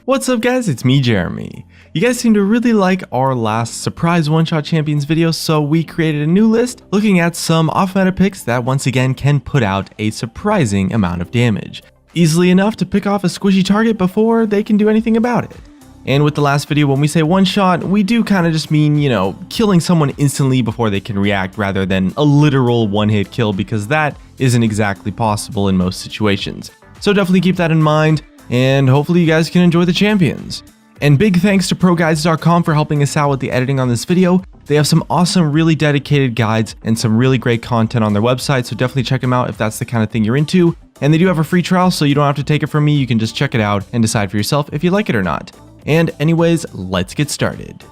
What's up guys, it's me Jeremy. You guys seem to really like our last surprise one-shot champions video, so we created a new list looking at some off-meta picks that once again can put out a surprising amount of damage. Easily enough to pick off a squishy target before they can do anything about it. And with the last video, when we say one shot, we do kind of just mean, killing someone instantly before they can react rather than a literal one-hit kill, because that isn't exactly possible in most situations. So definitely keep that in mind, and hopefully you guys can enjoy the champions. And big thanks to ProGuides.com for helping us out with the editing on this video. They have some awesome, really dedicated guides and some really great content on their website, so definitely check them out if that's the kind of thing you're into. And they do have a free trial, so you don't have to take it from me, you can just check it out and decide for yourself if you like it or not. And anyways, let's get started.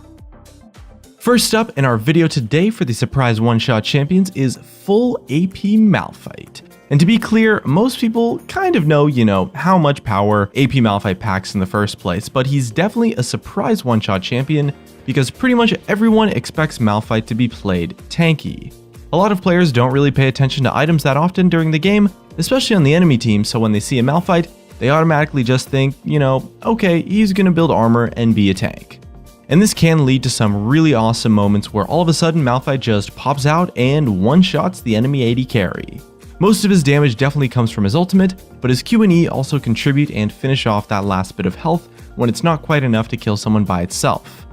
First up in our video today for the surprise one-shot champions is full AP Malphite. And to be clear, most people kind of know, how much power AP Malphite packs in the first place, but he's definitely a surprise one-shot champion because pretty much everyone expects Malphite to be played tanky. A lot of players don't really pay attention to items that often during the game, especially on the enemy team, so when they see a Malphite, they automatically just think, okay, he's gonna build armor and be a tank. And this can lead to some really awesome moments where all of a sudden Malphite just pops out and one-shots the enemy AD carry. Most of his damage definitely comes from his ultimate, but his Q and E also contribute and finish off that last bit of health when it's not quite enough to kill someone by itself.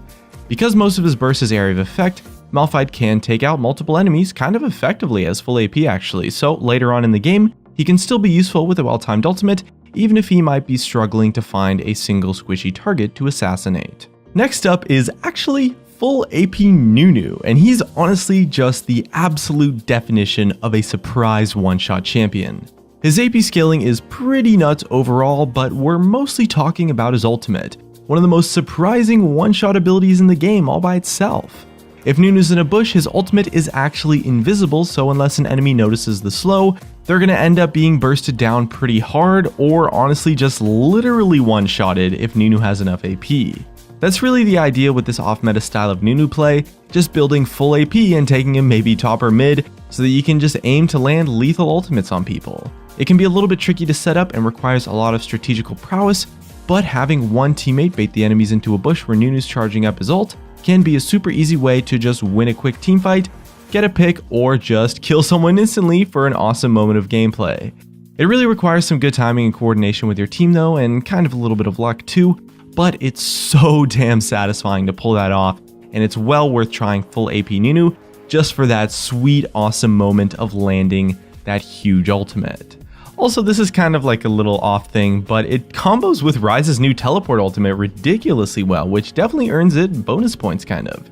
Because most of his burst is area of effect, Malphite can take out multiple enemies kind of effectively as full AP actually, so later on in the game, he can still be useful with a well-timed ultimate, even if he might be struggling to find a single squishy target to assassinate. Next up is actually full AP Nunu, and he's honestly just the absolute definition of a surprise one-shot champion. His AP scaling is pretty nuts overall, but we're mostly talking about his ultimate, one of the most surprising one-shot abilities in the game all by itself. If Nunu's in a bush, his ultimate is actually invisible, so unless an enemy notices the slow, they're gonna end up being bursted down pretty hard, or honestly just literally one-shotted if Nunu has enough AP. That's really the idea with this off-meta style of Nunu play, just building full AP and taking him maybe top or mid, so that you can just aim to land lethal ultimates on people. It can be a little bit tricky to set up and requires a lot of strategical prowess, but having one teammate bait the enemies into a bush where Nunu's charging up his ult can be a super easy way to just win a quick teamfight, get a pick, or just kill someone instantly for an awesome moment of gameplay. It really requires some good timing and coordination with your team though, and kind of a little bit of luck too, but it's so damn satisfying to pull that off, and it's well worth trying full AP Nunu just for that sweet awesome moment of landing that huge ultimate. Also, this is kind of like a little off thing, but it combos with Ryze's new teleport ultimate ridiculously well, which definitely earns it bonus points kind of.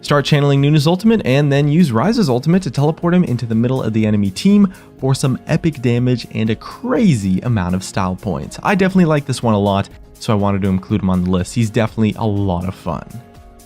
Start channeling Nunu's ultimate and then use Ryze's ultimate to teleport him into the middle of the enemy team for some epic damage and a crazy amount of style points. I definitely like this one a lot, so I wanted to include him on the list. He's definitely a lot of fun.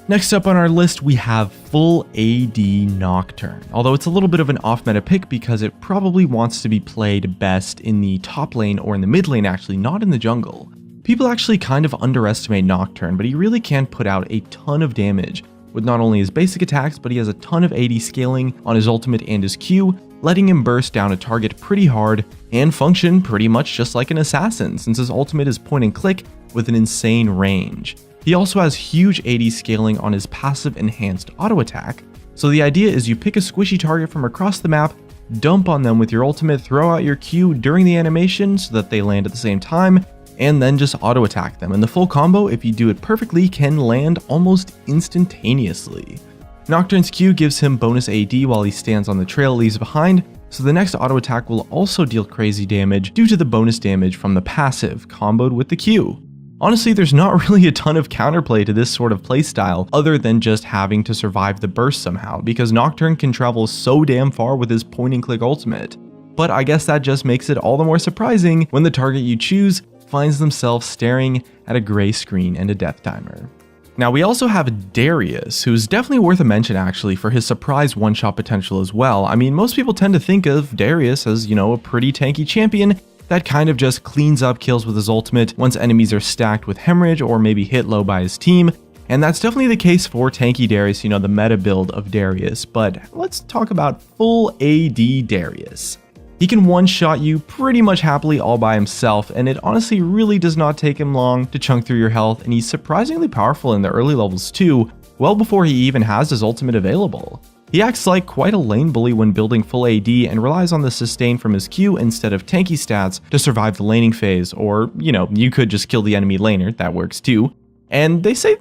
Next up on our list, we have full AD Nocturne. Although it's a little bit of an off-meta pick because it probably wants to be played best in the top lane or in the mid lane actually, not in the jungle. People actually kind of underestimate Nocturne, but he really can put out a ton of damage with not only his basic attacks, but he has a ton of AD scaling on his ultimate and his Q, letting him burst down a target pretty hard and function pretty much just like an assassin since his ultimate is point and click with an insane range. He also has huge AD scaling on his passive enhanced auto attack, so the idea is you pick a squishy target from across the map, dump on them with your ultimate, throw out your Q during the animation so that they land at the same time, and then just auto attack them, and the full combo, if you do it perfectly, can land almost instantaneously. Nocturne's Q gives him bonus AD while he stands on the trail leaves behind, so the next auto attack will also deal crazy damage due to the bonus damage from the passive comboed with the Q. Honestly, there's not really a ton of counterplay to this sort of playstyle other than just having to survive the burst somehow, because Nocturne can travel so damn far with his point and click ultimate. But I guess that just makes it all the more surprising when the target you choose finds themselves staring at a gray screen and a death timer. Now we also have Darius, who's definitely worth a mention actually for his surprise one-shot potential as well. I mean, most people tend to think of Darius as, a pretty tanky champion that kind of just cleans up kills with his ultimate once enemies are stacked with hemorrhage or maybe hit low by his team. And that's definitely the case for tanky Darius, the meta build of Darius. But let's talk about full AD Darius. He can one-shot you pretty much happily all by himself, and it honestly really does not take him long to chunk through your health, and he's surprisingly powerful in the early levels too, well before he even has his ultimate available. He acts like quite a lane bully when building full AD and relies on the sustain from his Q instead of tanky stats to survive the laning phase, or, you could just kill the enemy laner, that works too. And they say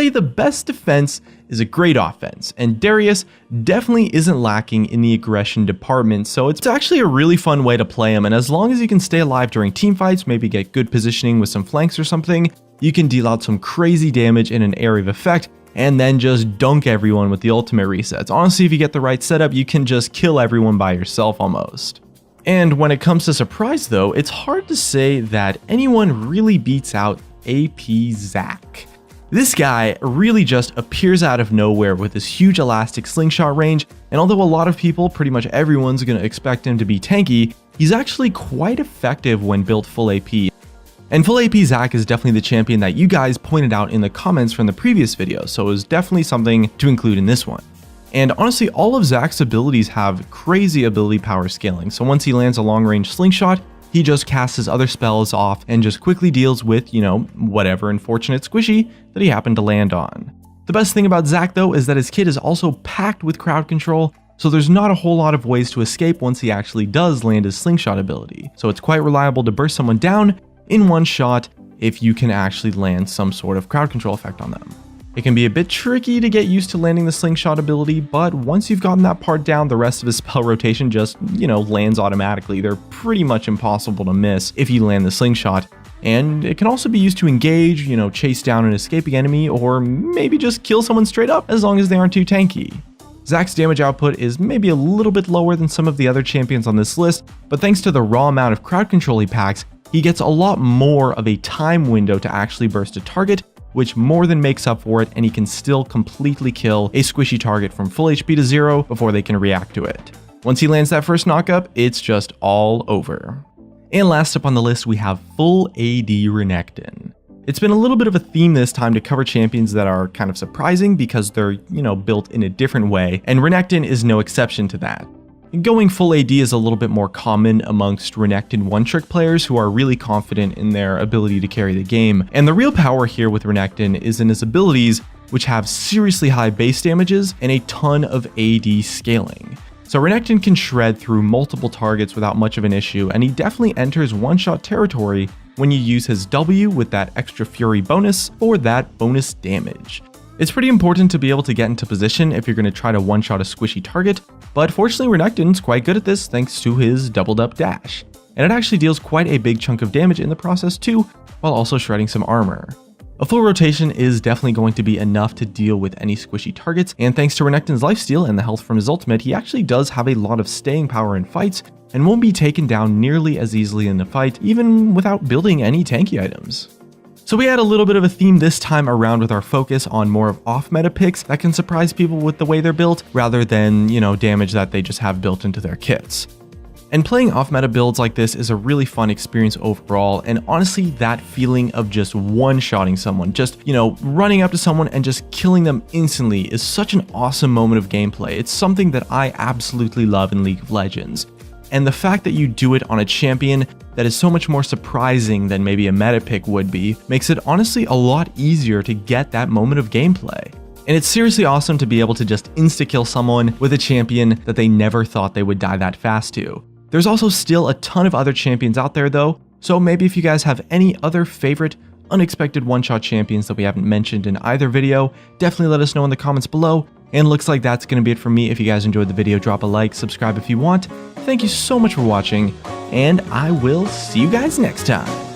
the best defense is a great offense, and Darius definitely isn't lacking in the aggression department, so it's actually a really fun way to play him, and as long as you can stay alive during teamfights, maybe get good positioning with some flanks or something, you can deal out some crazy damage in an area of effect, and then just dunk everyone with the ultimate resets. Honestly, if you get the right setup, you can just kill everyone by yourself almost. And when it comes to surprise though, it's hard to say that anyone really beats out AP Zac. This guy really just appears out of nowhere with this huge elastic slingshot range, and although a lot of people, pretty much everyone's gonna expect him to be tanky, he's actually quite effective when built full AP. And full AP Zac is definitely the champion that you guys pointed out in the comments from the previous video, so it was definitely something to include in this one. And honestly, all of Zac's abilities have crazy ability power scaling, so once he lands a long range slingshot, he just casts his other spells off and just quickly deals with, whatever unfortunate squishy that he happened to land on. The best thing about Zac though is that his kit is also packed with crowd control, so there's not a whole lot of ways to escape once he actually does land his slingshot ability. So it's quite reliable to burst someone down in one shot if you can actually land some sort of crowd control effect on them. It can be a bit tricky to get used to landing the slingshot ability, but once you've gotten that part down, the rest of his spell rotation just, lands automatically. They're pretty much impossible to miss if you land the slingshot. And it can also be used to engage, chase down an escaping enemy, or maybe just kill someone straight up as long as they aren't too tanky. Zac's damage output is maybe a little bit lower than some of the other champions on this list, but thanks to the raw amount of crowd control he packs, he gets a lot more of a time window to actually burst a target, which more than makes up for it, and he can still completely kill a squishy target from full HP to 0 before they can react to it. Once he lands that first knockup, it's just all over. And last up on the list, we have full AD Renekton. It's been a little bit of a theme this time to cover champions that are kind of surprising because they're, built in a different way, and Renekton is no exception to that. Going full AD is a little bit more common amongst Renekton one-trick players who are really confident in their ability to carry the game, and the real power here with Renekton is in his abilities, which have seriously high base damages and a ton of AD scaling. So Renekton can shred through multiple targets without much of an issue, and he definitely enters one-shot territory when you use his W with that extra fury bonus for that bonus damage. It's pretty important to be able to get into position if you're going to try to one-shot a squishy target, but fortunately Renekton's quite good at this thanks to his doubled up dash. And it actually deals quite a big chunk of damage in the process too, while also shredding some armor. A full rotation is definitely going to be enough to deal with any squishy targets, and thanks to Renekton's lifesteal and the health from his ultimate, he actually does have a lot of staying power in fights, and won't be taken down nearly as easily in the fight, even without building any tanky items. So we had a little bit of a theme this time around with our focus on more of off-meta picks that can surprise people with the way they're built, rather than, damage that they just have built into their kits. And playing off-meta builds like this is a really fun experience overall, and honestly that feeling of just one-shotting someone, just, running up to someone and just killing them instantly is such an awesome moment of gameplay. It's something that I absolutely love in League of Legends. And the fact that you do it on a champion that is so much more surprising than maybe a meta pick would be, makes it honestly a lot easier to get that moment of gameplay. And it's seriously awesome to be able to just insta-kill someone with a champion that they never thought they would die that fast to. There's also still a ton of other champions out there though, so maybe if you guys have any other favorite unexpected one-shot champions that we haven't mentioned in either video, definitely let us know in the comments below. And looks like that's going to be it from me. If you guys enjoyed the video, drop a like, subscribe if you want. Thank you so much for watching, and I will see you guys next time.